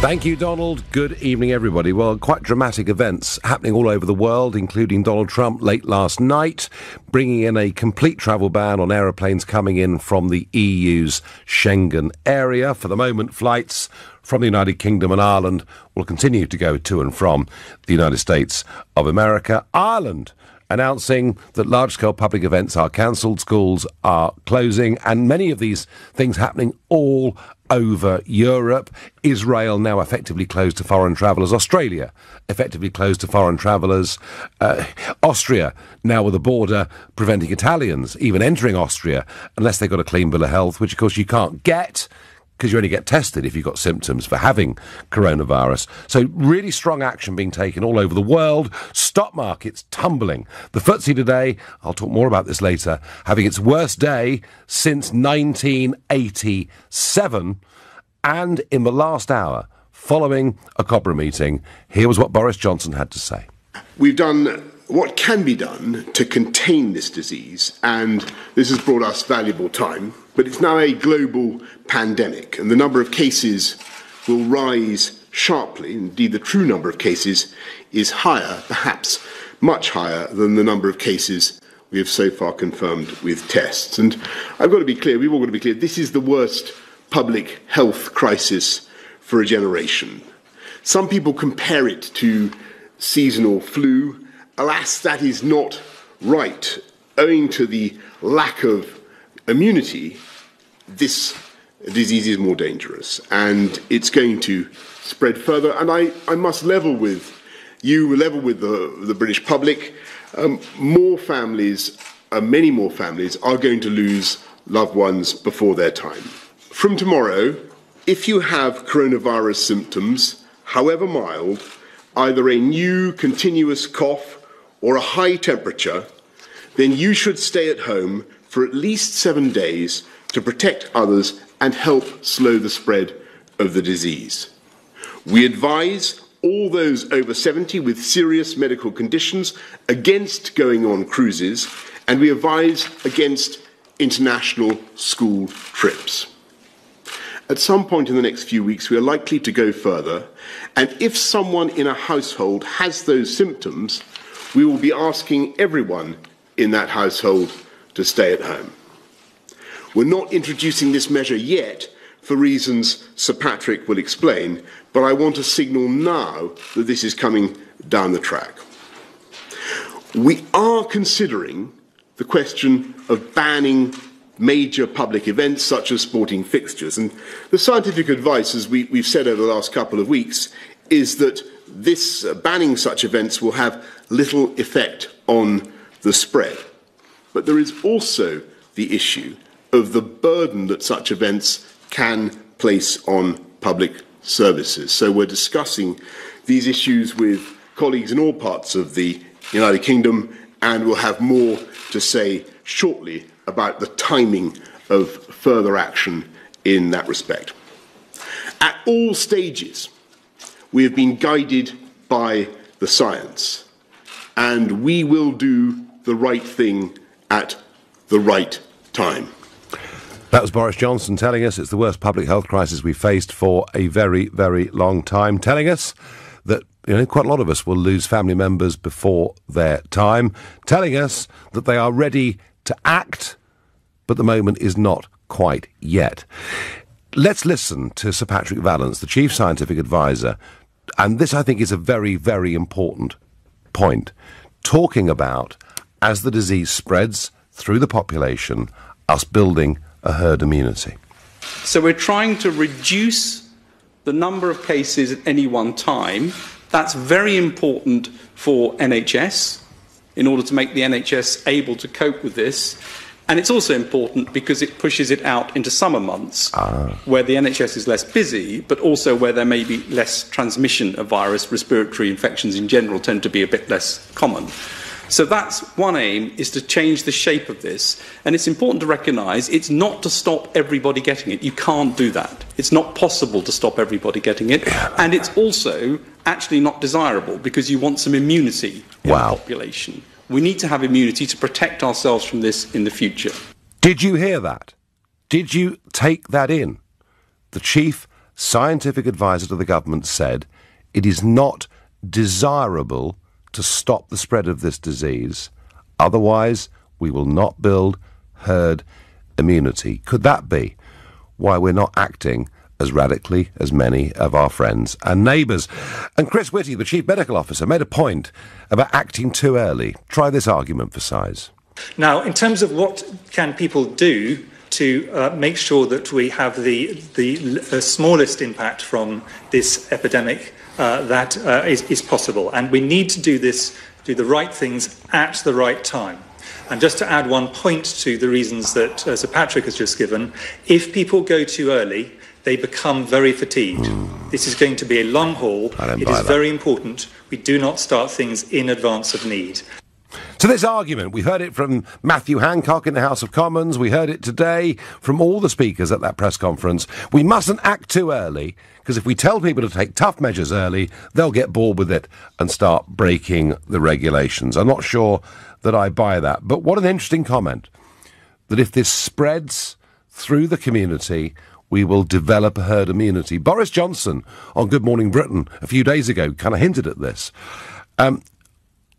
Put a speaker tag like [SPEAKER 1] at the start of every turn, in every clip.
[SPEAKER 1] Thank you, Donald. Good evening, everybody. Well, quite dramatic events happening all over the world, including Donald Trump late last night, bringing in a complete travel ban on aeroplanes coming in from the EU's Schengen area. For the moment, flights from the United Kingdom and Ireland will continue to go to and from the United States of America. Ireland announcing that large-scale public events are cancelled, schools are closing, and many of these things happening all over Europe. Israel now effectively closed to foreign travellers. Australia effectively closed to foreign travellers. Austria now with a border preventing Italians even entering Austria unless they've got a clean bill of health, which of course you can't get, because you only get tested if you've got symptoms for having coronavirus. So really strong action being taken all over the world. Stock markets tumbling. The FTSE today, I'll talk more about this later, having its worst day since 1987. And in the last hour, following a COBRA meeting, here was what Boris Johnson had to say.
[SPEAKER 2] We've done what can be done to contain this disease, and this has brought us valuable time. But it's now a global pandemic, and the number of cases will rise sharply. Indeed, the true number of cases is higher, perhaps much higher, than the number of cases we have so far confirmed with tests. And I've got to be clear, we've all got to be clear, this is the worst public health crisis for a generation. Some people compare it to seasonal flu. Alas, that is not right. Owing to the lack of immunity, this disease is more dangerous, and it's going to spread further. And I must level with you, level with the British public. More families, many more families, are going to lose loved ones before their time. From tomorrow, if you have coronavirus symptoms, however mild, either a new continuous cough or a high temperature, then you should stay at home for at least 7 days to protect others and help slow the spread of the disease. We advise all those over 70 with serious medical conditions against going on cruises, and we advise against international school trips. At some point in the next few weeks, we are likely to go further, and if someone in a household has those symptoms, we will be asking everyone in that household to stay at home. We're not introducing this measure yet for reasons Sir Patrick will explain, but I want to signal now that this is coming down the track. We are considering the question of banning major public events such as sporting fixtures, and the scientific advice, as we've said over the last couple of weeks, is that this banning such events will have little effect on the spread. But there is also the issue of the burden that such events can place on public services. So we're discussing these issues with colleagues in all parts of the United Kingdom, and we'll have more to say shortly about the timing of further action in that respect. At all stages, we have been guided by the science, and we will do the right thing at the right time.
[SPEAKER 1] That was Boris Johnson telling us it's the worst public health crisis we've faced for a very, very long time, telling us that quite a lot of us will lose family members before their time, telling us that they are ready to act, but the moment is not quite yet. Let's listen to Sir Patrick Vallance, the Chief Scientific Advisor, and this I think is a very, very important point, talking about, as the disease spreads through the population, us building a herd immunity.
[SPEAKER 3] So we're trying to reduce the number of cases at any one time. That's very important for NHS, in order to make the NHS able to cope with this. And it's also important because it pushes it out into summer months, where the NHS is less busy, but also where there may be less transmission of virus. Respiratory infections in general tend to be a bit less common. So that's one aim, is to change the shape of this. And it's important to recognise it's not to stop everybody getting it. You can't do that. It's not possible to stop everybody getting it. And it's also actually not desirable, because you want some immunity in the population. We need to have immunity to protect ourselves from this in the future.
[SPEAKER 1] Did you hear that? Did you take that in? The Chief scientific advisor to the government, said it is not desirable to stop the spread of this disease. Otherwise, we will not build herd immunity. Could that be why we're not acting as radically as many of our friends and neighbours? And Chris Whitty, the Chief Medical Officer, made a point about acting too early. Try this argument for size.
[SPEAKER 4] Now, in terms of what can people do to make sure that we have the smallest impact from this epidemic that is possible, and we need to do the right things at the right time. And just to add one point to the reasons that Sir Patrick has just given, if people go too early, they become very fatigued. This is going to be a long haul. It is very important we do not start things in advance of need.
[SPEAKER 1] So this argument, we've heard it from Matthew Hancock in the House of Commons, we heard it today from all the speakers at that press conference. We mustn't act too early, because if we tell people to take tough measures early, they'll get bored with it and start breaking the regulations. I'm not sure that I buy that, but what an interesting comment, that if this spreads through the community, we will develop a herd immunity. Boris Johnson on Good Morning Britain a few days ago kind of hinted at this. I'm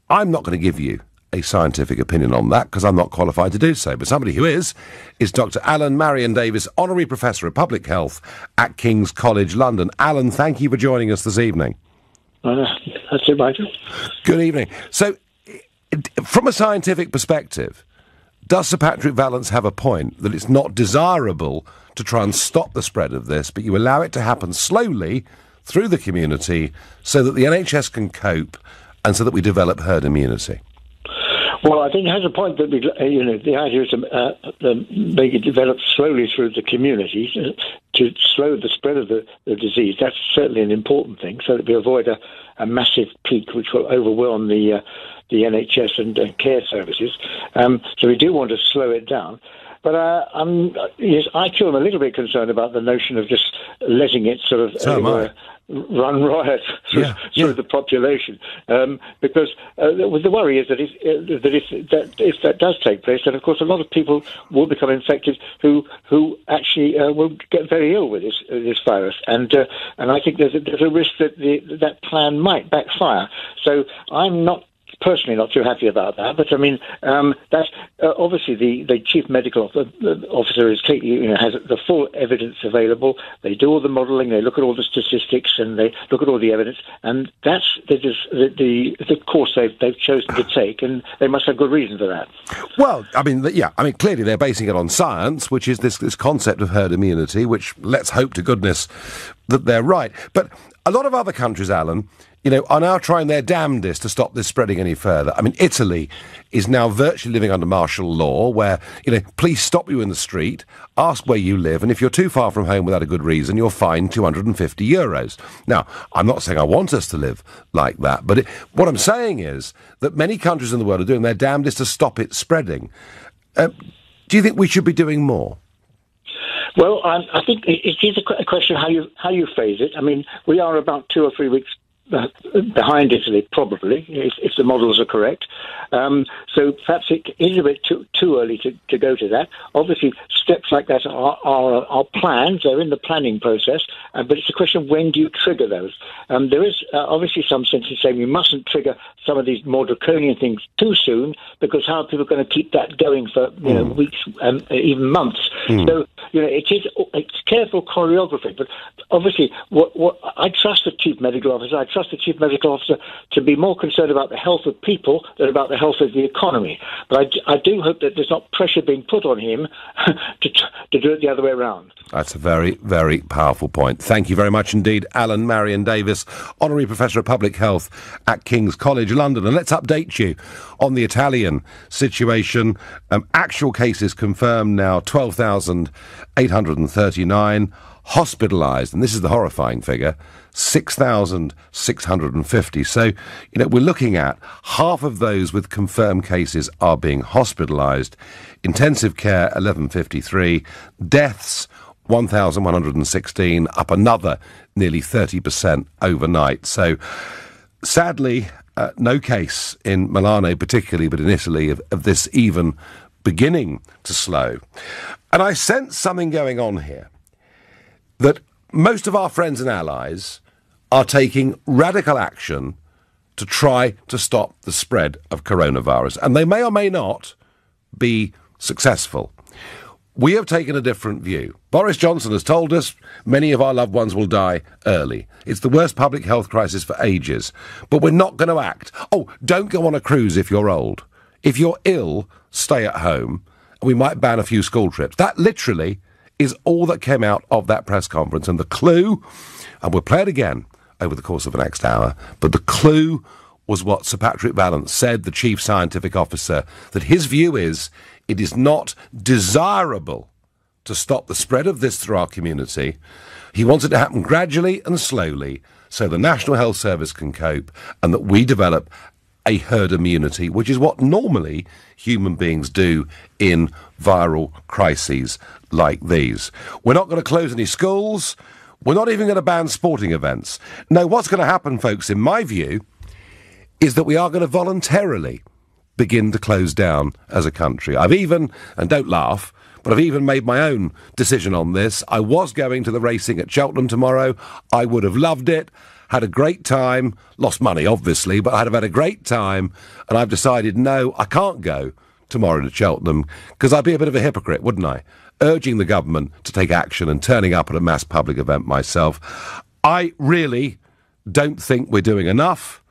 [SPEAKER 1] not going to give you a scientific opinion on that because I'm not qualified to do so, but somebody who is Dr. Alan Marion Davis, Honorary Professor of Public Health at King's College London. Alan, thank you for joining us this evening.
[SPEAKER 5] That's it, Michael.
[SPEAKER 1] Good evening. So, from a scientific perspective, does Sir Patrick Vallance have a point that it's not desirable to try and stop the spread of this, but you allow it to happen slowly through the community so that the NHS can cope and so that we develop herd immunity?
[SPEAKER 5] Well, I think it has a point that the idea is to make it develop slowly through the community to slow the spread of the disease. That's certainly an important thing, so that we avoid a massive peak which will overwhelm the NHS and care services. So we do want to slow it down. But I too am a little bit concerned about the notion of just letting it sort of run riot through the population, because the worry is that if that does take place, then of course a lot of people will become infected who actually will get very ill with this virus, and I think there's a risk that that plan might backfire. So I'm personally not too happy about that, but I mean that's obviously the chief medical officer has the full evidence available. They do all the modelling, they look at all the statistics, and they look at all the evidence, and that's the course they've chosen to take, and they must have good reason for that.
[SPEAKER 1] Well, I mean, clearly they're basing it on science, which is this concept of herd immunity, which let's hope to goodness that they're right. But a lot of other countries, Alan, are now trying their damnedest to stop this spreading any further. I mean, Italy is now virtually living under martial law where, police stop you in the street, ask where you live, and if you're too far from home without a good reason, you're fined €250. Now, I'm not saying I want us to live like that, but what I'm saying is that many countries in the world are doing their damnedest to stop it spreading. Do you think we should be doing more?
[SPEAKER 5] Well, I think it is a question how you phrase it. I mean, we are about 2 or 3 weeks behind Italy, probably, if the models are correct. So perhaps it is a bit too early to go to that. Obviously, steps like that are planned. They're in the planning process, but it's a question of when do you trigger those. There is obviously some sense in saying we mustn't trigger some of these more draconian things too soon, because how are people going to keep that going for weeks and even months? So it's careful choreography, but obviously what I trust the chief medical officer. I trust the chief medical officer to be more concerned about the health of people than about the health of the economy. But I do hope that there's not pressure being put on him to do it the other way around.
[SPEAKER 1] That's a very, very powerful point. Thank you very much indeed, Alan Marion Davis, Honorary Professor of Public Health at King's College London. And let's update you on the Italian situation. Actual cases confirmed now, 12,839. Hospitalised, and this is the horrifying figure, 6,650. So, we're looking at half of those with confirmed cases are being hospitalised. Intensive care, 1,153. Deaths, 1,116, up another nearly 30% overnight. So, sadly, no case in Milano particularly, but in Italy, of this even beginning to slow. And I sense something going on here that most of our friends and allies are taking radical action to try to stop the spread of coronavirus, and they may or may not be successful. We have taken a different view. Boris Johnson has told us many of our loved ones will die early. It's the worst public health crisis for ages. But we're not going to act. Oh, don't go on a cruise if you're old. If you're ill, stay at home. We might ban a few school trips. That literally is all that came out of that press conference. And the clue, and we'll play it again over the course of the next hour, but the clue was what Sir Patrick Vallance said, the chief scientific officer, that his view is it is not desirable to stop the spread of this through our community. He wants it to happen gradually and slowly so the National Health Service can cope and that we develop a herd immunity, which is what normally human beings do in viral crises like these. We're not going to close any schools. We're not even going to ban sporting events. No, what's going to happen, folks, in my view, is that we are going to voluntarily begin to close down as a country. I've even, and don't laugh, but I've even made my own decision on this. I was going to the racing at Cheltenham tomorrow. I would have loved it, had a great time, lost money obviously, but I'd have had a great time, and I've decided, no, I can't go tomorrow to Cheltenham, because I'd be a bit of a hypocrite, wouldn't I? Urging the government to take action and turning up at a mass public event myself. I really don't think we're doing enough.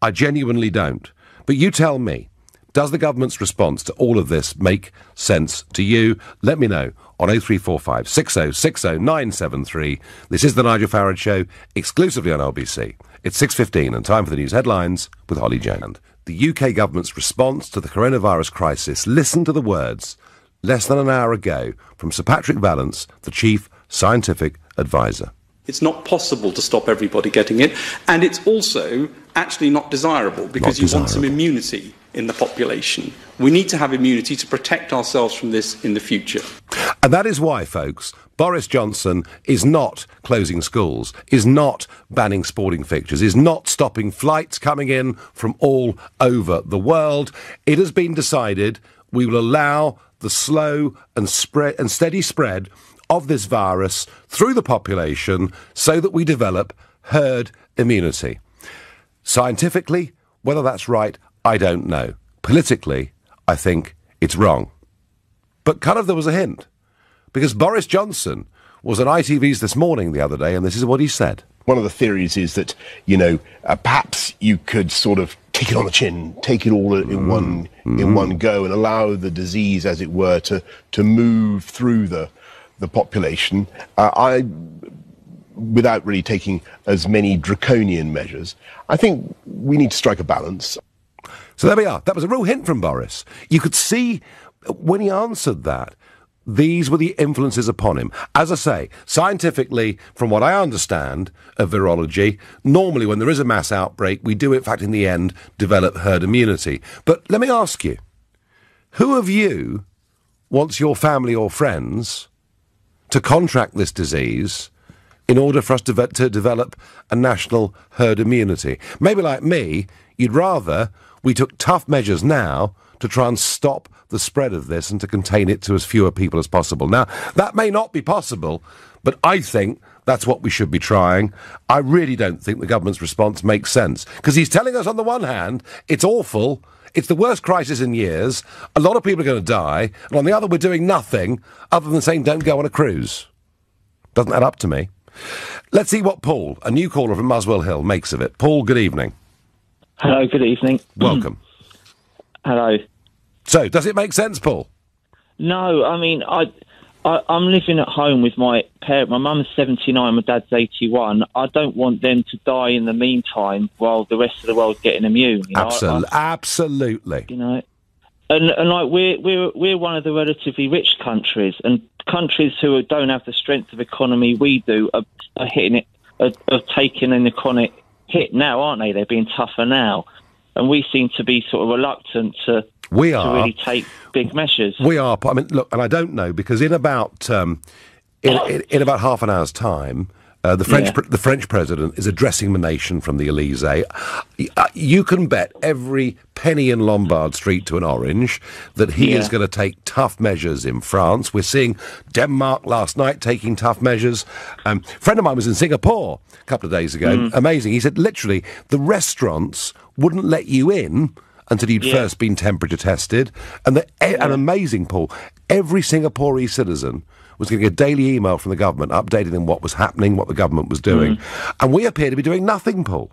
[SPEAKER 1] I genuinely don't. But you tell me, does the government's response to all of this make sense to you? Let me know on 0345 6060 973. This is the Nigel Farage Show, exclusively on LBC. It's 6:15 and time for the news headlines with Holly Jones. The UK government's response to the coronavirus crisis. Listen to the words less than an hour ago from Sir Patrick Vallance, the chief scientific advisor.
[SPEAKER 3] It's not possible to stop everybody getting it, and it's also actually not desirable because you want some immunity in the population. We need to have immunity to protect ourselves from this in the future.
[SPEAKER 1] And that is why, folks, Boris Johnson is not closing schools, is not banning sporting fixtures, is not stopping flights coming in from all over the world. It has been decided we will allow the slow and steady spread of this virus through the population so that we develop herd immunity. Scientifically, whether that's right, I don't know. Politically, I think it's wrong. But kind of there was a hint, because Boris Johnson was on ITV's This Morning the other day, and this is what he said.
[SPEAKER 2] One of the theories is that, perhaps you could sort of take it on the chin, take it all in one go and allow the disease, as it were, to move through the population. Without really taking as many draconian measures. I think we need to strike a balance.
[SPEAKER 1] So there we are. That was a real hint from Boris. You could see when he answered that, these were the influences upon him. As I say, scientifically, from what I understand of virology, normally when there is a mass outbreak, we do, in fact, in the end, develop herd immunity. But let me ask you, who of you wants your family or friends to contract this disease in order for us to develop a national herd immunity? Maybe like me, you'd rather we took tough measures now to try and stop the spread of this and to contain it to as fewer people as possible. Now, that may not be possible, but I think that's what we should be trying. I really don't think the government's response makes sense, because he's telling us on the one hand, it's awful, it's the worst crisis in years, a lot of people are going to die, and on the other, we're doing nothing other than saying don't go on a cruise. Doesn't add up to me. Let's see what Paul, a new caller from Muswell Hill, makes of it. Paul, good evening.
[SPEAKER 6] Hello, good evening.
[SPEAKER 1] Welcome.
[SPEAKER 6] Hello.
[SPEAKER 1] So, does it make sense, Paul?
[SPEAKER 6] No, I mean, I'm living at home with my parents. My mum's 79, my dad's 81. I don't want them to die in the meantime while the rest of the world's getting immune.
[SPEAKER 1] Absolutely.
[SPEAKER 6] You know, and like we're one of the relatively rich countries, and countries who don't have the strength of economy we do are hitting it, are taking an economic hit now, aren't they? They're being tougher now, and we seem to be sort of reluctant to really take big measures.
[SPEAKER 1] We are. I mean, look, and I don't know, because in about in about half an hour's time, The French president is addressing the nation from the Elysee. You can bet every penny in Lombard Street to an orange that he is going to take tough measures in France. We're seeing Denmark last night taking tough measures. A friend of mine was in Singapore a couple of days ago. Amazing. He said literally the restaurants wouldn't let you in until you'd first been temperature tested. And an amazing, Paul, every Singaporean citizen was getting a daily email from the government updating them what was happening, what the government was doing. And we appear to be doing nothing, Paul.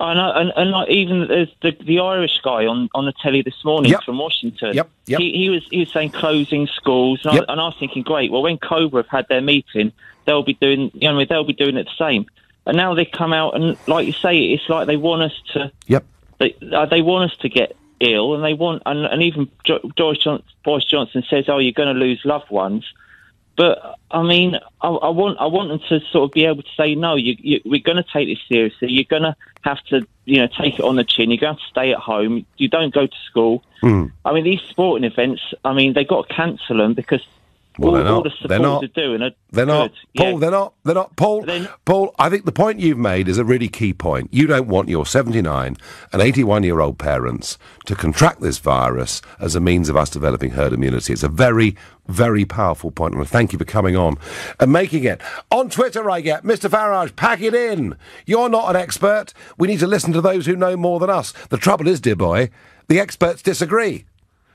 [SPEAKER 6] I know, and like even there's the Irish guy on the telly this morning from Washington. He was saying closing schools, and I was thinking, great. Well, when Cobra have had their meeting, they'll be doing it the same. And now they come out and, like you say, it's like they want us to. They want us to get ill, and they want, and even Boris Johnson says, "Oh, you're going to lose loved ones." But I mean, I want them to sort of be able to say, no, we're going to take this seriously. You're going to have to, take it on the chin. You're going to have to stay at home. You don't go to school. I mean, these sporting events, I mean, they got to cancel them because all the supporters are doing it.
[SPEAKER 1] They're not. Paul, they're not. Paul, I think the point you've made is a really key point. You don't want your 79 and 81-year-old parents to contract this virus as a means of us developing herd immunity. It's a very, very powerful point, and thank you for coming on and making it. On Twitter I get, Mr. Farage, pack it in. You're not an expert. We need to listen to those who know more than us. The trouble is, dear boy, the experts disagree.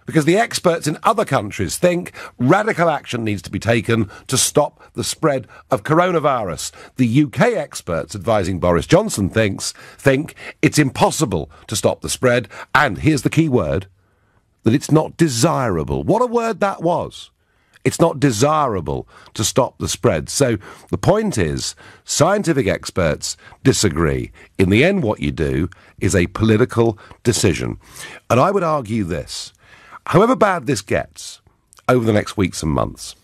[SPEAKER 1] Because the experts in other countries think radical action needs to be taken to stop the spread of coronavirus. The UK experts advising Boris Johnson think it's impossible to stop the spread, and here's the key word, that it's not desirable. What a word that was. It's not desirable to stop the spread. So the point is, scientific experts disagree. In the end, what you do is a political decision. And I would argue this. However bad this gets over the next weeks and months,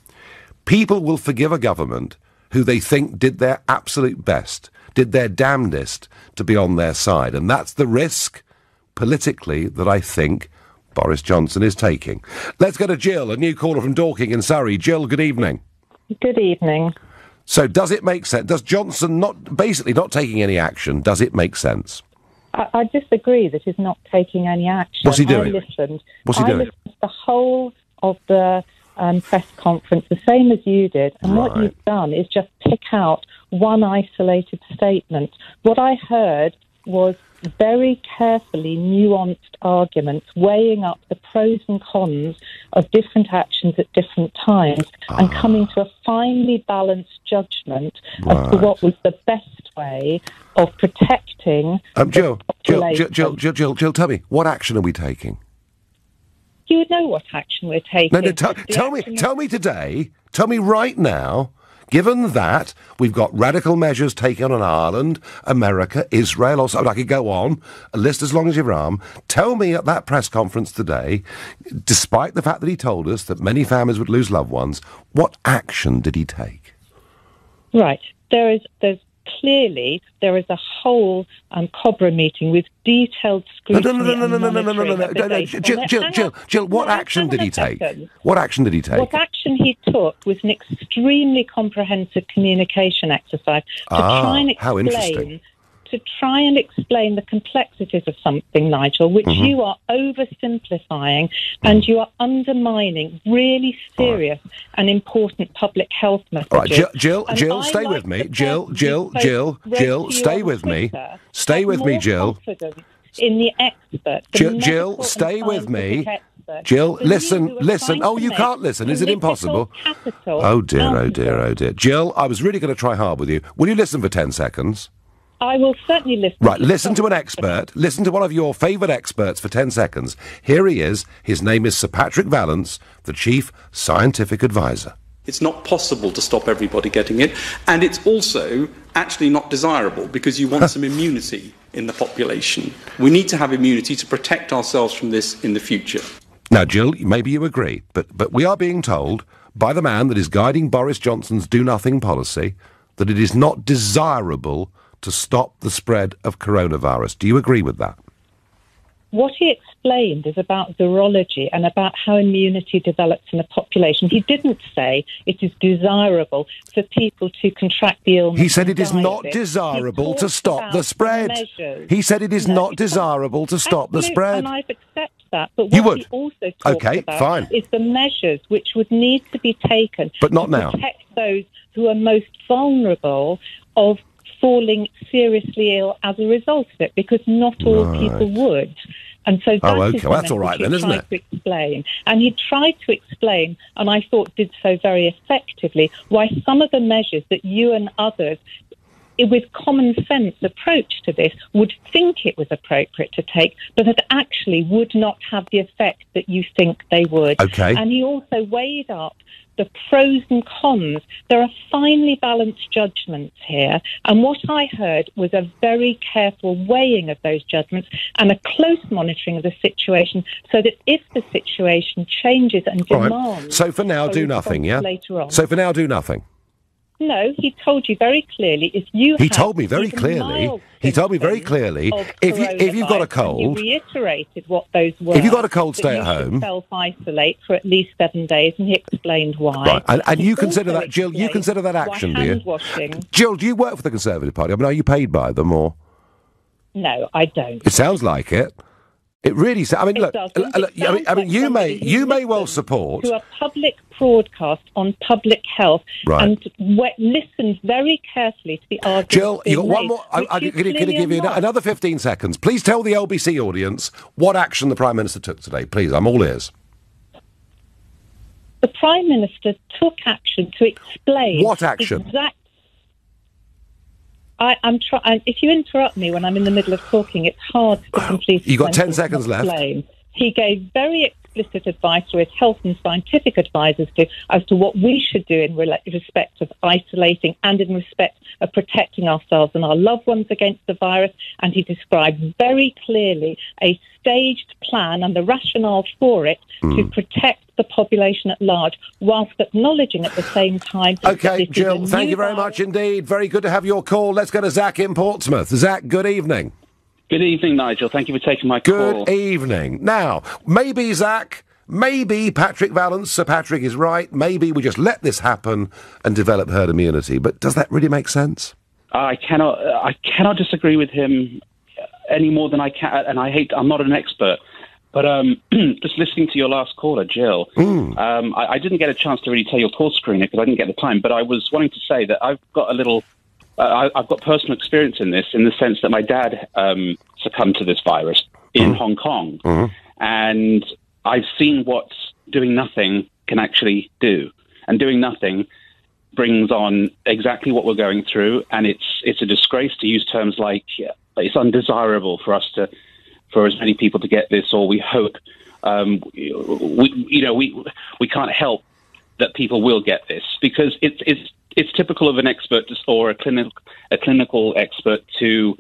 [SPEAKER 1] people will forgive a government who they think did their absolute best, did their damnedest to be on their side. And that's the risk, politically, that I think Boris Johnson is taking. Let's go to Jill, a new caller from Dorking in Surrey. Jill, good evening.
[SPEAKER 7] Good evening.
[SPEAKER 1] So does it make sense? Does Johnson not taking any action, does it make sense?
[SPEAKER 7] I disagree that he's not taking any action.
[SPEAKER 1] What's he doing?
[SPEAKER 7] I listened
[SPEAKER 1] to
[SPEAKER 7] the whole of the press conference, the same as you did, and what you've done is just pick out one isolated statement. What I heard was very carefully nuanced arguments, weighing up the pros and cons of different actions at different times, and coming to a finely balanced judgment as to what was the best way of protecting
[SPEAKER 1] Jill, tell me, what action are we taking?
[SPEAKER 7] You know what action we're taking.
[SPEAKER 1] No, tell me today, tell me right now, given that we've got radical measures taken on Ireland, America, Israel, also, I could go on, a list as long as your arm, tell me at that press conference today, despite the fact that he told us that many families would lose loved ones, what action did he take?
[SPEAKER 7] Right. There's clearly there is a whole Cobra meeting with detailed scrutiny.
[SPEAKER 1] No. Jill, what action did he take? What action did he take?
[SPEAKER 7] What action he took was an extremely comprehensive communication exercise to try and explain the complexities of something, Nigel, which you are oversimplifying and you are undermining really serious and important public health messages.
[SPEAKER 1] All right, Jill, stay with me. Jill, stay with me. Stay with me, Jill.
[SPEAKER 7] In the experts.
[SPEAKER 1] Jill, stay with me. Jill, listen. Oh, you can't listen. Is it impossible? Oh, dear. Jill, I was really going to try hard with you. Will you listen for 10 seconds?
[SPEAKER 7] I will certainly listen.
[SPEAKER 1] Right, listen to an expert. Listen to one of your favourite experts for 10 seconds. Here he is. His name is Sir Patrick Vallance, the Chief Scientific Advisor.
[SPEAKER 3] It's not possible to stop everybody getting it, and it's also actually not desirable because you want some immunity in the population. We need to have immunity to protect ourselves from this in the future.
[SPEAKER 1] Now, Jill, maybe you agree, but we are being told by the man that is guiding Boris Johnson's do-nothing policy that it is not desirable to stop the spread of coronavirus. Do you agree with that?
[SPEAKER 7] what he explained is about virology and about how immunity develops in a population. He didn't say it is desirable for people to contract the illness.
[SPEAKER 1] He said it is not desirable to stop the spread. He said it is not desirable to stop the spread.
[SPEAKER 7] And I've accepted that. But what he also talked about is the measures which would need to be taken
[SPEAKER 1] but not
[SPEAKER 7] to
[SPEAKER 1] now.
[SPEAKER 7] protect those who are most vulnerable of falling seriously ill as a result of it, because not all people would. And so that's all right then, isn't it? To explain. And he tried to explain, and I thought did so very effectively, why some of the measures that you and others with common sense approach to this would think it was appropriate to take, but that actually would not have the effect that you think they would.
[SPEAKER 1] Okay.
[SPEAKER 7] And he also weighed up the pros and cons. There are finely balanced judgments here, and what I heard was a very careful weighing of those judgments and a close monitoring of the situation, so that if the situation changes and demands...
[SPEAKER 1] Right. So for now, do nothing, yeah?
[SPEAKER 7] Later on.
[SPEAKER 1] So for now, do nothing.
[SPEAKER 7] No, he told you very clearly if you
[SPEAKER 1] He told me very clearly, if you've got a cold...
[SPEAKER 7] He reiterated what those were.
[SPEAKER 1] If you've got a cold, stay at home.
[SPEAKER 7] Self-isolate for at least 7 days, and he explained why.
[SPEAKER 1] Right. And you consider that, Jill, you consider that action, do you? Jill, do you work for the Conservative Party? I mean, are you paid by them, or...?
[SPEAKER 7] No, I don't.
[SPEAKER 1] It sounds like it. It really sounds... I mean, look, you may well support...
[SPEAKER 7] to a public broadcast on public health and listened very carefully to the arguments.
[SPEAKER 1] Jill, you got one more. I'm going to give you another 15 seconds. Please tell the LBC audience what action the Prime Minister took today. Please, I'm all ears.
[SPEAKER 7] The Prime Minister took action to explain... What action? I'm trying. If you interrupt me when I'm in the middle of talking, it's hard to complete.
[SPEAKER 1] You've got 10 seconds left.
[SPEAKER 7] He gave very explicit advice to his health and scientific advisors as to what we should do in respect of isolating and in respect of protecting ourselves and our loved ones against the virus. And he described very clearly a staged plan and the rationale for it to protect the population at large, whilst acknowledging at the same time...
[SPEAKER 1] OK, Jill, thank you very much indeed. Very good to have your call. Let's go to Zach in Portsmouth. Zach, good evening.
[SPEAKER 8] Good evening, Nigel. Thank you for taking my call.
[SPEAKER 1] Good evening. Now, maybe, Zach, maybe Patrick Vallance, Sir Patrick is right. Maybe we just let this happen and develop herd immunity. But does that really make sense?
[SPEAKER 8] I cannot disagree with him any more than I can, and I'm not an expert. But just listening to your last caller, Jill, I didn't get a chance to really tell your call screener because I didn't get the time, but I was wanting to say that I've got a little... I've got personal experience in this, in the sense that my dad succumbed to this virus in Hong Kong. And I've seen what doing nothing can actually do. And doing nothing brings on exactly what we're going through, and it's a disgrace to use terms like it's undesirable for as many people to get this, or we hope. We can't help that people will get this, because it's typical of an expert or a clinical expert to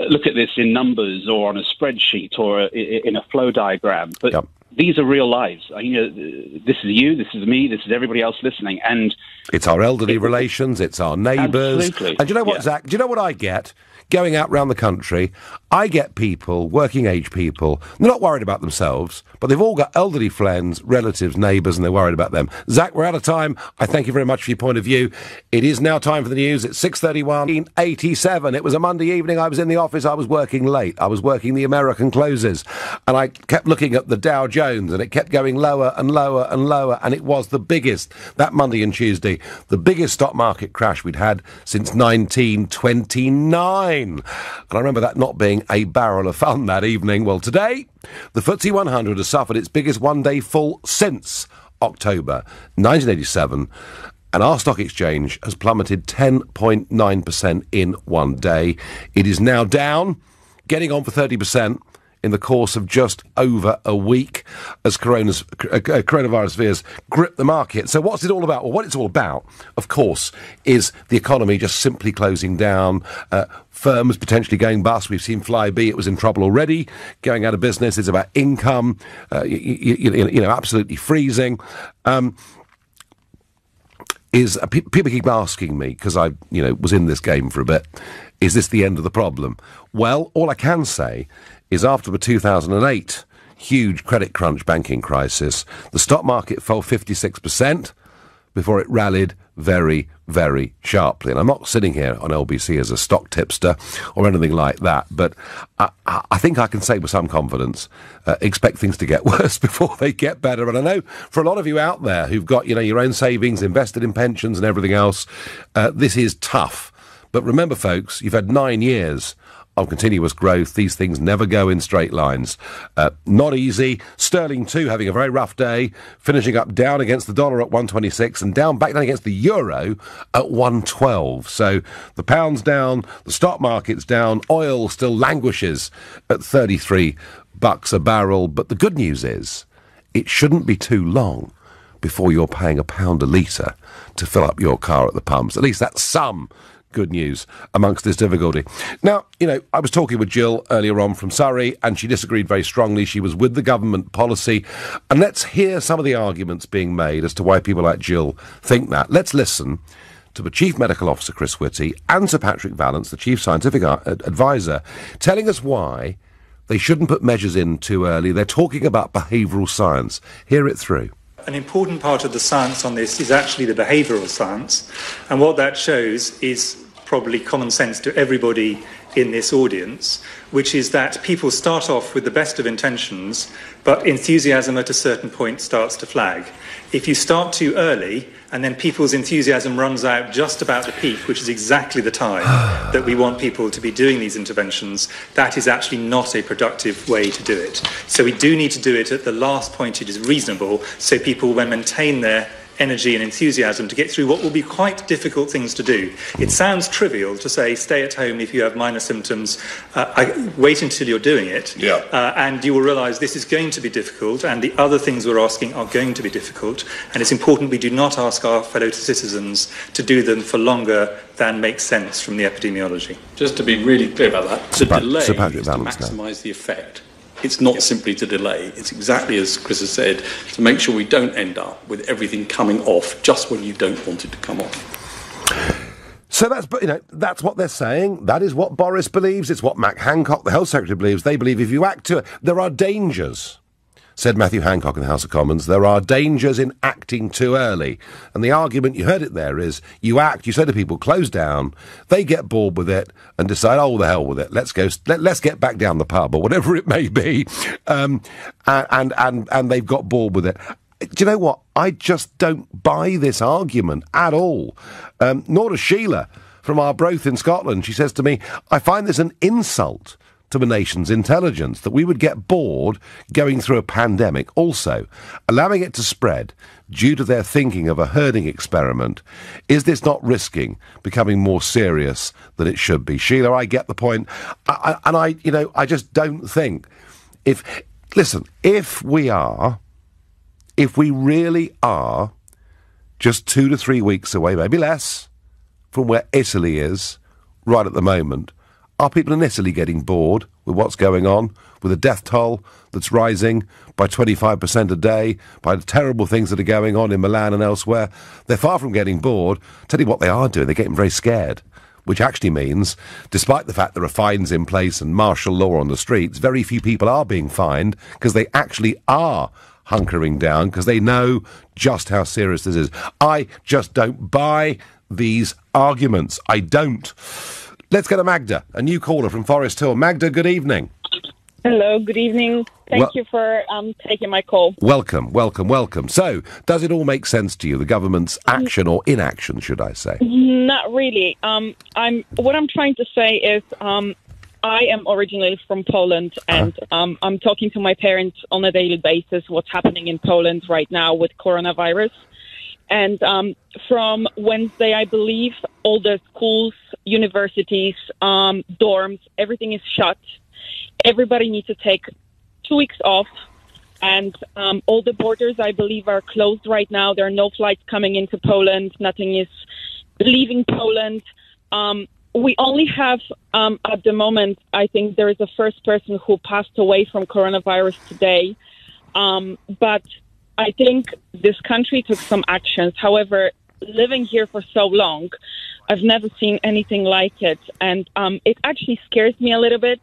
[SPEAKER 8] look at this in numbers or on a spreadsheet or in a flow diagram. But these are real lives. This is you, this is me, this is everybody else listening. And
[SPEAKER 1] it's our elderly relations, it's our neighbours.
[SPEAKER 8] Absolutely.
[SPEAKER 1] And do you know what, Zach? Do you know what I get? Going out round the country, I get people, working age people, they're not worried about themselves, but they've all got elderly friends, relatives, neighbours, and they're worried about them. Zach, we're out of time. I thank you very much for your point of view. It is now time for the news. It's 6:31, 87. It was a Monday evening. I was in the office. I was working late. I was working the American closes. And I kept looking at the Dow Jones, and it kept going lower and lower and lower. And it was the biggest, that Monday and Tuesday, the biggest stock market crash we'd had since 1929. And I remember that not being a barrel of fun that evening. Well, today, the FTSE 100 has suffered its biggest one-day fall since October 1987, and our stock exchange has plummeted 10.9% in one day. It is now down, getting on for 30% in the course of just over a week as coronavirus fears grip the market. So what's it all about? Well, what it's all about, of course, is the economy just simply closing down, firms potentially going bust. We've seen Flybe, it was in trouble already, going out of business. It's about income, absolutely freezing. People keep asking me, because I was in this game for a bit, Is this the end of the problem? Well, all I can say is after the 2008 huge credit crunch banking crisis, the stock market fell 56% before it rallied very, very sharply. And I'm not sitting here on LBC as a stock tipster or anything like that, but I think I can say with some confidence, expect things to get worse before they get better. And I know for a lot of you out there who've got, your own savings, invested in pensions and everything else, this is tough. But remember, folks, you've had 9 years of continuous growth. These things never go in straight lines. Not easy. Sterling too having a very rough day, finishing up down against the dollar at 126 and back down against the euro at 112. So the pound's down, the stock market's down, oil still languishes at $33 a barrel. But the good news is it shouldn't be too long before you're paying £1 a litre to fill up your car at the pumps. At least that's some good news amongst this difficulty. Now, I was talking with Jill earlier on from Surrey, and she disagreed very strongly. She was with the government policy. And let's hear some of the arguments being made as to why people like Jill think that. Let's listen to the Chief Medical Officer, Chris Whitty, and Sir Patrick Vallance, the Chief Scientific Advisor, telling us why they shouldn't put measures in too early. They're talking about behavioural science. Hear it through.
[SPEAKER 4] An important part of the science on this is actually the behavioural science, and what that shows is probably common sense to everybody in this audience, which is that people start off with the best of intentions, but enthusiasm at a certain point starts to flag. If you start too early, and then people's enthusiasm runs out just about the peak, which is exactly the time that we want people to be doing these interventions, that is actually not a productive way to do it. So we do need to do it at the last point it is reasonable, so people will maintain their energy and enthusiasm to get through what will be quite difficult things to do. It sounds trivial to say stay at home if you have minor symptoms, wait until you're doing it, and you will realise this is going to be difficult, and the other things we're asking are going to be difficult, and it's important we do not ask our fellow citizens to do them for longer than makes sense from the epidemiology.
[SPEAKER 3] Just to be really clear about that, the delay is to maximise the effect. It's not simply to delay. It's exactly as Chris has said, to make sure we don't end up with everything coming off just when you don't want it to come off.
[SPEAKER 1] So that's what they're saying. That is what Boris believes. It's what Matt Hancock, the Health Secretary, believes. They believe if you act too... There are dangers, said Matthew Hancock in the House of Commons. There are dangers in acting too early. And the argument, you heard it there, is you say to people, close down, they get bored with it and decide, oh, the hell with it, let's get back down the pub, or whatever it may be, and they've got bored with it. Do you know what? I just don't buy this argument at all. Nor does Sheila from Arbroath in Scotland. She says to me, I find this an insult to the nation's intelligence, that we would get bored going through a pandemic, also allowing it to spread due to their thinking of a herding experiment. Is this not risking becoming more serious than it should be? Sheila, I get the point. I just don't think if we really are just 2 to 3 weeks away, maybe less, from where Italy is right at the moment, are people in Italy getting bored with what's going on, with a death toll that's rising by 25% a day, by the terrible things that are going on in Milan and elsewhere? They're far from getting bored. Tell you what they are doing, they're getting very scared, which actually means, despite the fact there are fines in place and martial law on the streets, very few people are being fined because they actually are hunkering down because they know just how serious this is. I just don't buy these arguments. I don't. Let's go to Magda, a new caller from Forest Hill. Magda, good evening.
[SPEAKER 9] Hello, good evening. Thank you for taking my call.
[SPEAKER 1] Welcome. So, does it all make sense to you, the government's action or inaction, should I say?
[SPEAKER 9] Not really. What I'm trying to say is I am originally from Poland, and I'm talking to my parents on a daily basis what's happening in Poland right now with coronavirus. And from Wednesday, I believe, all the schools, universities, dorms, everything is shut. Everybody needs to take 2 weeks off. And all the borders, I believe, are closed right now. There are no flights coming into Poland. Nothing is leaving Poland. We only have, at the moment, I think there is a first person who passed away from coronavirus today. But I think this country took some actions. However, living here for so long, I've never seen anything like it, and it actually scares me a little bit.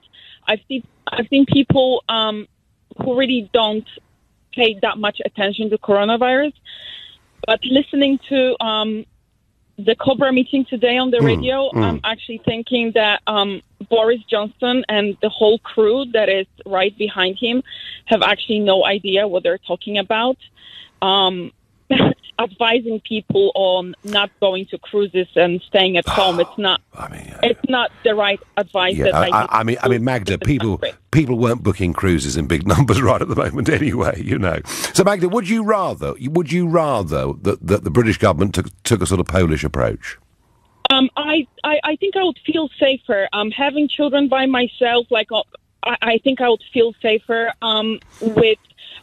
[SPEAKER 9] I've seen people who really don't pay that much attention to coronavirus, but listening to the Cobra meeting today on the radio, I'm actually thinking that Boris Johnson and the whole crew that is right behind him have actually no idea what they're talking about. Advising people on not going to cruises and staying at home, it's not the right advice.
[SPEAKER 1] Yeah,
[SPEAKER 9] that
[SPEAKER 1] I mean, Magda, people weren't booking cruises in big numbers right at the moment anyway, you know. So, Magda, would you rather that the British government took a sort of Polish approach?
[SPEAKER 9] I think I would feel safer. Having children by myself, I think I would feel safer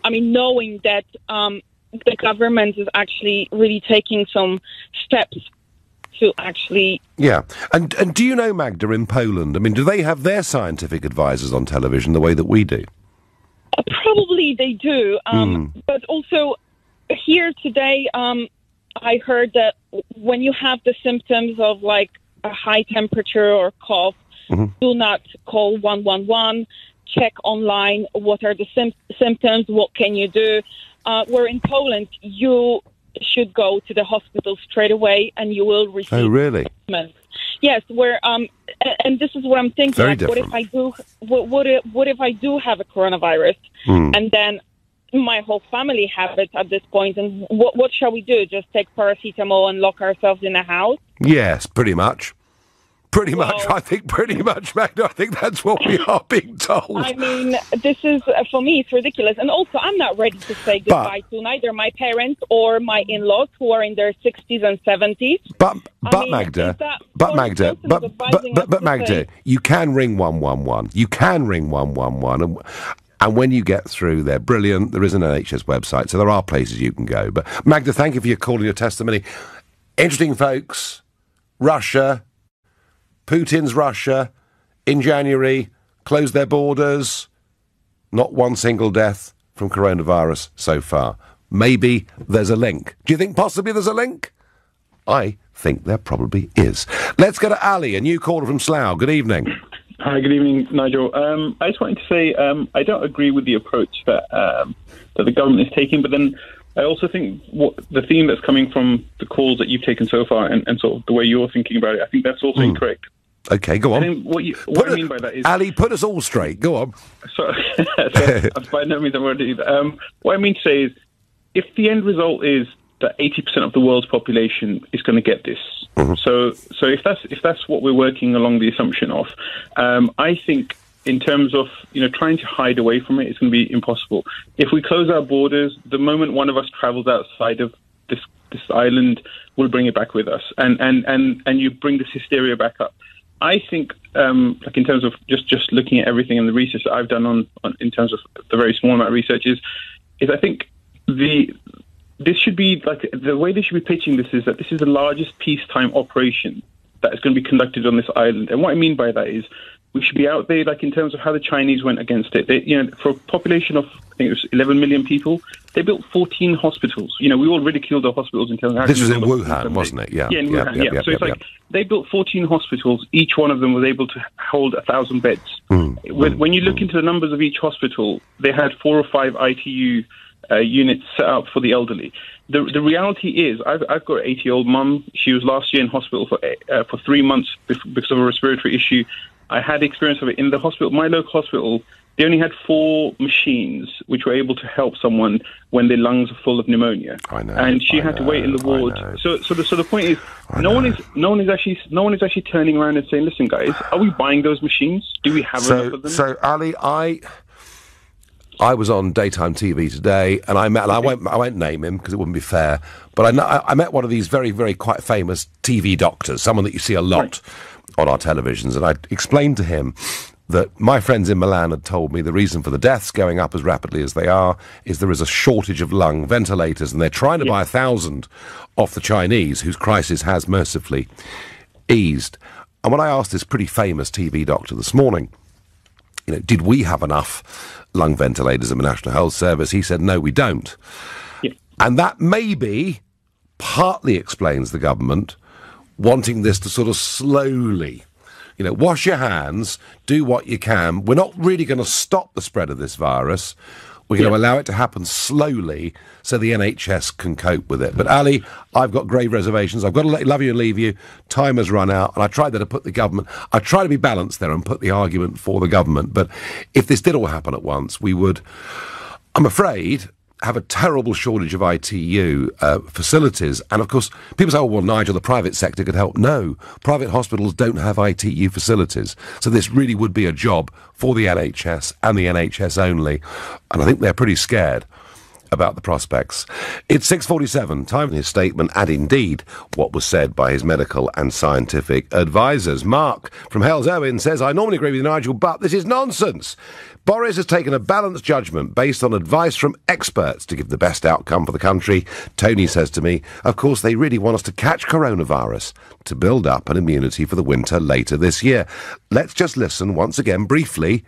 [SPEAKER 9] knowing that the government is actually really taking some steps to actually...
[SPEAKER 1] Yeah. And do you know, Magda, in Poland, I mean, do they have their scientific advisors on television the way that we do?
[SPEAKER 9] Probably they do. But also, here today, I heard that when you have the symptoms of, like, a high temperature or cough, do not call 111, check online what are the symptoms, what can you do. Where in Poland, you should go to the hospital straight away, and you will receive.
[SPEAKER 1] Oh, really?
[SPEAKER 9] Treatment. Yes. Where and this is what I'm thinking.
[SPEAKER 1] Very
[SPEAKER 9] like,
[SPEAKER 1] different.
[SPEAKER 9] What if I do have a coronavirus, and then my whole family have it at this point, and what shall we do? Just take paracetamol and lock ourselves in a house?
[SPEAKER 1] Yes, pretty much. I think pretty much, Magda. I think that's what we are being told.
[SPEAKER 9] I mean, this is, for me, it's ridiculous. And also, I'm not ready to say goodbye to neither my parents or my in-laws who are in their 60s and 70s.
[SPEAKER 1] But Magda, you can ring 111. You can ring 111. And when you get through, they're brilliant. There is an NHS website, so there are places you can go. But Magda, thank you for your call and your testimony. Interesting, folks. Russia... Putin's Russia, in January, closed their borders. Not one single death from coronavirus so far. Maybe there's a link. Do you think possibly there's a link? I think there probably is. Let's go to Ali, a new caller from Slough. Good evening.
[SPEAKER 10] Hi, good evening, Nigel. I just wanted to say I don't agree with the approach that the government is taking, but then I also think what the theme that's coming from the calls that you've taken so far and sort of the way you're thinking about it, I think that's also incorrect.
[SPEAKER 1] Okay, go on.
[SPEAKER 10] I think what I mean by that is...
[SPEAKER 1] Ali, put us all straight. Go on.
[SPEAKER 10] So by no means I'm going to do that. What I mean to say is, if the end result is that 80% of the world's population is going to get this, so if that's what we're working along the assumption of, I think in terms of trying to hide away from it, it's going to be impossible. If we close our borders, the moment one of us travels outside of this island, we'll bring it back with us, and you bring this hysteria back up. I think, in terms of just looking at everything and the research that I've done on in terms of the very small amount of research is I think this should be like the way they should be pitching this is that this is the largest peacetime operation that is going to be conducted on this island. And what I mean by that is we should be out there, like in terms of how the Chinese went against it. They, for a population of, I think it was 11 million people, they built 14 hospitals. We all ridiculed the hospitals in terms of...
[SPEAKER 1] This was in Wuhan, wasn't it? Yeah.
[SPEAKER 10] Yeah, in Wuhan, So it's like they built 14 hospitals. Each one of them was able to hold 1,000 beds. When you look into the numbers of each hospital, they had 4 or 5 ITU units set up for the elderly. The reality is, I've got an 80-year-old mum. She was last year in hospital for 3 months because of a respiratory issue. I had experience of it in the hospital. My local hospital, they only had 4 machines which were able to help someone when their lungs are full of pneumonia.
[SPEAKER 1] I know,
[SPEAKER 10] and she had to wait in the ward. So the point is, no one is actually turning around and saying, "Listen, guys, are we buying those machines? Do we have enough of them?"
[SPEAKER 1] So Ali, I was on daytime TV today, and I won't name him because it wouldn't be fair, but I met one of these very, very quite famous TV doctors, someone that you see a lot on our televisions, and I explained to him that my friends in Milan had told me the reason for the deaths going up as rapidly as they are is there is a shortage of lung ventilators, and they're trying to buy 1,000 off the Chinese, whose crisis has mercifully eased. And when I asked this pretty famous TV doctor this morning, did we have enough lung ventilators in the National Health Service, he said, no, we don't. And that maybe partly explains the government wanting this to sort of slowly, wash your hands, do what you can. We're not really going to stop the spread of this virus. We're going to allow it to happen slowly so the NHS can cope with it. But, Ali, I've got grave reservations. I've got to love you and leave you. Time has run out. And I tried there to put the government... I try to be balanced there and put the argument for the government. But if this did all happen at once, we would, I'm afraid, have a terrible shortage of ITU facilities. And, of course, people say, oh, well, Nigel, the private sector could help. No, private hospitals don't have ITU facilities. So this really would be a job for the NHS and the NHS only. And I think they're pretty scared about the prospects. It's 6:47, time for his statement, and indeed what was said by his medical and scientific advisors. Mark from Hales Owen says, I normally agree with Nigel, but this is nonsense. Boris has taken a balanced judgment based on advice from experts to give the best outcome for the country. Tony says to me, of course they really want us to catch coronavirus to build up an immunity for the winter later this year. Let's just listen once again briefly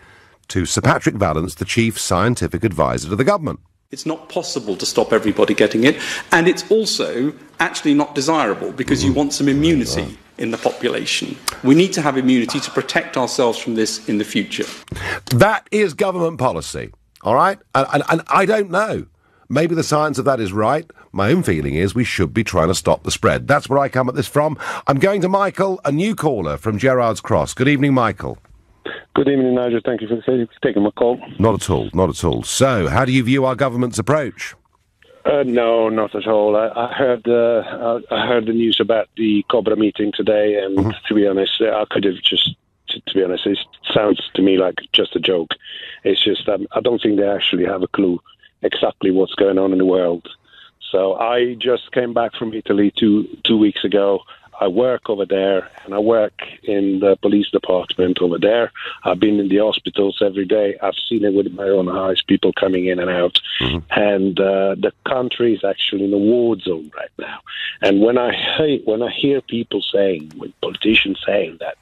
[SPEAKER 1] to Sir Patrick Vallance, the chief scientific advisor to the government.
[SPEAKER 3] It's not possible to stop everybody getting it, and it's also actually not desirable because you want some immunity in the population. We need to have immunity to protect ourselves from this in the future.
[SPEAKER 1] That is government policy, all right? And I don't know. Maybe the science of that is right. My own feeling is we should be trying to stop the spread. That's where I come at this from. I'm going to Michael, a new caller from Gerrard's Cross. Good evening, Michael.
[SPEAKER 11] Good evening, Nigel. Thank you for taking my call.
[SPEAKER 1] Not at all, not at all. So, how do you view our government's approach?
[SPEAKER 11] No, not at all. I heard the news about the Cobra meeting today, and to be honest, I could have just... To be honest, it sounds to me like just a joke. It's just I don't think they actually have a clue exactly what's going on in the world. So I just came back from Italy two weeks ago. I work over there, and I work in the police department over there. I've been in the hospitals every day. I've seen it with my own eyes, people coming in and out. And the country is actually in a war zone right now. And when I hear people saying, when politicians saying that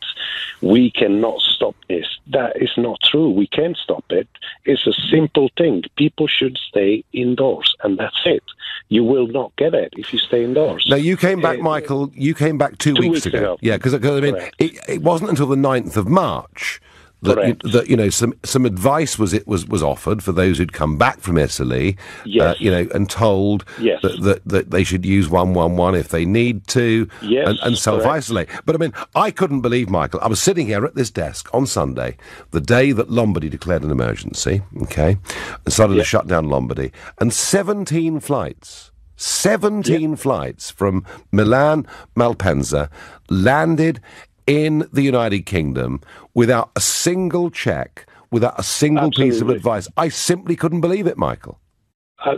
[SPEAKER 11] we cannot stop this, that is not true. We can stop it. It's a simple thing. People should stay indoors, and that's it. You will not get it if you stay indoors.
[SPEAKER 1] Now, you came back, Michael, you came back two weeks ago. Yeah, because I mean, it wasn't until the 9th of March that some advice was offered for those who'd come back from Italy, and told that they should use 111 if they need to, and self-isolate. But I mean, I couldn't believe, Michael, I was sitting here at this desk on Sunday, the day that Lombardy declared an emergency, and started to shut down Lombardy, and 17 flights from Milan, Malpensa, landed in the United Kingdom without a single check, without a single piece of advice. I simply couldn't believe it, Michael.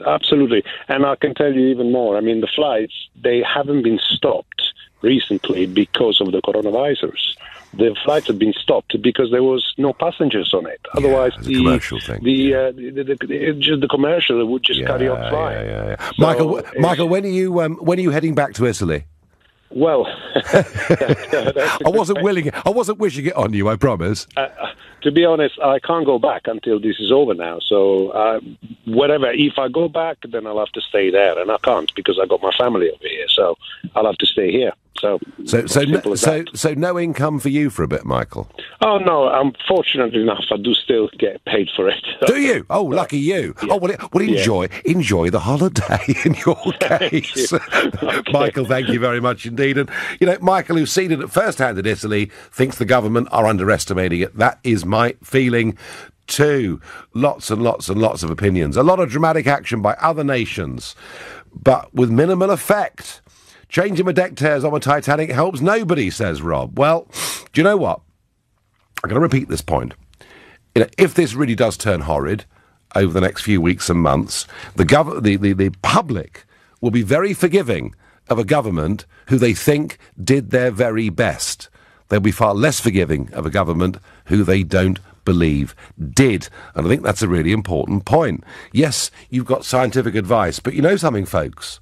[SPEAKER 11] Absolutely. And I can tell you even more. I mean, the flights, they haven't been stopped recently because of the coronavirus. The flights have been stopped because there was no passengers on it. Otherwise,
[SPEAKER 1] the commercial thing.
[SPEAKER 11] The commercial would just carry on flying.
[SPEAKER 1] So Michael, when are you heading back to Italy?
[SPEAKER 11] Well,
[SPEAKER 1] I wasn't wishing it on you, I promise.
[SPEAKER 11] To be honest, I can't go back until this is over now. So, if I go back, then I'll have to stay there, and I can't because I got my family over here. So I'll have to stay here. So no income for you for a bit, Michael? Oh, no, I'm fortunate enough I do still get paid for it.
[SPEAKER 1] Do you? Oh, lucky you. Yeah. Oh, enjoy the holiday in your case. Okay. Michael, thank you very much indeed. And, Michael, who's seen it at first hand in Italy, thinks the government are underestimating it. That is my feeling too. Lots and lots and lots of opinions. A lot of dramatic action by other nations, but with minimal effect. Changing my deck chairs on a Titanic helps nobody, says Rob. Well, do you know what? I'm going to repeat this point. If this really does turn horrid over the next few weeks and months, the public will be very forgiving of a government who they think did their very best. They'll be far less forgiving of a government who they don't believe did. And I think that's a really important point. Yes, you've got scientific advice, but you know something, folks?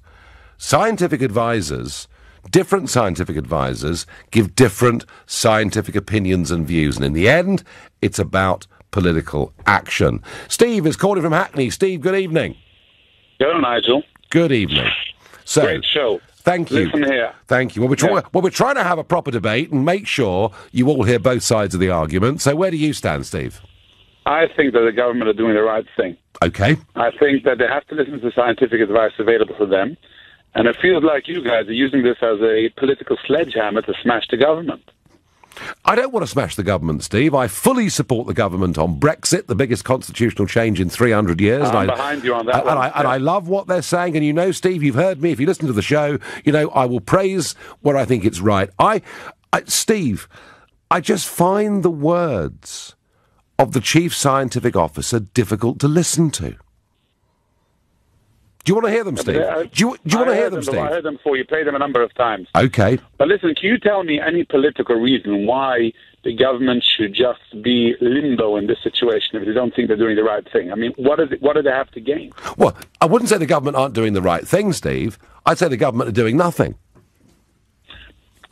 [SPEAKER 1] Different scientific advisors give different scientific opinions and views, and in the end, it's about political action. Steve is calling from Hackney. Steve, good evening.
[SPEAKER 12] Hello, Nigel.
[SPEAKER 1] Good evening.
[SPEAKER 12] Great show.
[SPEAKER 1] Thank you.
[SPEAKER 10] Listen here.
[SPEAKER 1] Thank you. Well, we're trying to have a proper debate and make sure you all hear both sides of the argument. So where do you stand, Steve?
[SPEAKER 10] I think that the government are doing the right thing.
[SPEAKER 1] Okay.
[SPEAKER 10] I think that they have to listen to the scientific advice available to them. And it feels like you guys are using this as a political sledgehammer to smash the government.
[SPEAKER 1] I don't want to smash the government, Steve. I fully support the government on Brexit, the biggest constitutional change in 300 years.
[SPEAKER 10] I'm behind you on that one.
[SPEAKER 1] And I love what they're saying. And you know, Steve, you've heard me. If you listen to the show, you know, I will praise where I think it's right. Steve, I just find the words of the chief scientific officer difficult to listen to. Do you want to hear them, Steve? Do you want to hear them, Steve?
[SPEAKER 10] I heard them before. You played them a number of times.
[SPEAKER 1] Okay.
[SPEAKER 10] But listen, can you tell me any political reason why the government should just be limbo in this situation if they don't think they're doing the right thing? I mean, what do they have to gain?
[SPEAKER 1] Well, I wouldn't say the government aren't doing the right thing, Steve. I'd say the government are doing nothing.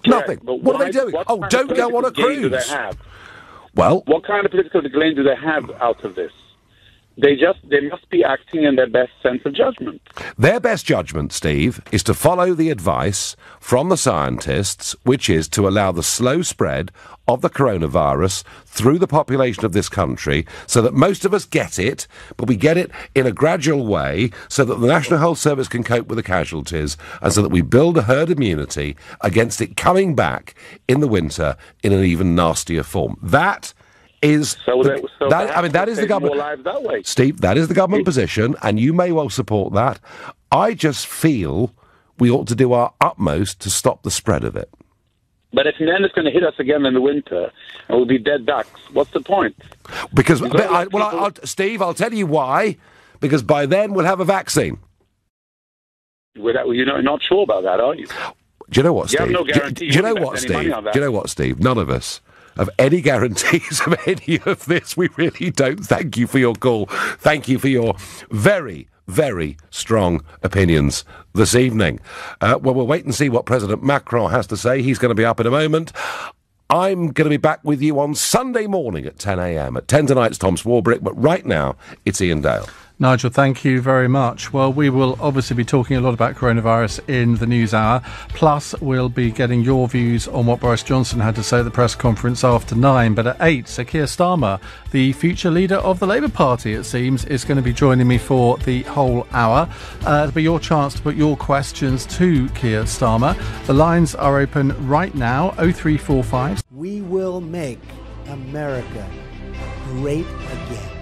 [SPEAKER 1] Nothing.
[SPEAKER 10] But
[SPEAKER 1] what are they doing? Oh, don't go on a cruise.
[SPEAKER 10] Do they have?
[SPEAKER 1] Well,
[SPEAKER 10] what kind of political gain do they have out of this? They must be acting in their best sense of judgment.
[SPEAKER 1] Their best judgment, Steve, is to follow the advice from the scientists, which is to allow the slow spread of the coronavirus through the population of this country so that most of us get it, but we get it in a gradual way so that the National Health Service can cope with the casualties and so that we build a herd immunity against it coming back in the winter in an even nastier form. That is that is the government.
[SPEAKER 10] That way.
[SPEAKER 1] Steve, that is the government position, and you may well support that. I just feel we ought to do our utmost to stop the spread of it.
[SPEAKER 10] But if then it's going to hit us again in the winter, and we'll be dead ducks, what's the point?
[SPEAKER 1] Because, Steve, I'll tell you why. Because by then we'll have a vaccine.
[SPEAKER 10] You're not sure about that, are you?
[SPEAKER 1] Do you know what, Steve?
[SPEAKER 10] You have no guarantee.
[SPEAKER 1] Do you know what, Steve? Do you know what, Steve? None of us have any guarantees of any of this. We really don't. Thank you for your call. Thank you for your very, very strong opinions this evening. Well, we'll wait and see what President Macron has to say. He's going to be up in a moment. I'm going to be back with you on Sunday morning at 10 a.m. At 10 tonight's Tom Swarbrick, but right now it's Ian Dale.
[SPEAKER 12] Nigel, thank you very much. Well, we will obviously be talking a lot about coronavirus in the news hour. Plus, we'll be getting your views on what Boris Johnson had to say at the press conference after 9. But at 8, Sir Keir Starmer, the future leader of the Labour Party, it seems, is going to be joining me for the whole hour. It'll be your chance to put your questions to Keir Starmer. The lines are open right now, 0345.
[SPEAKER 13] We will make America great again.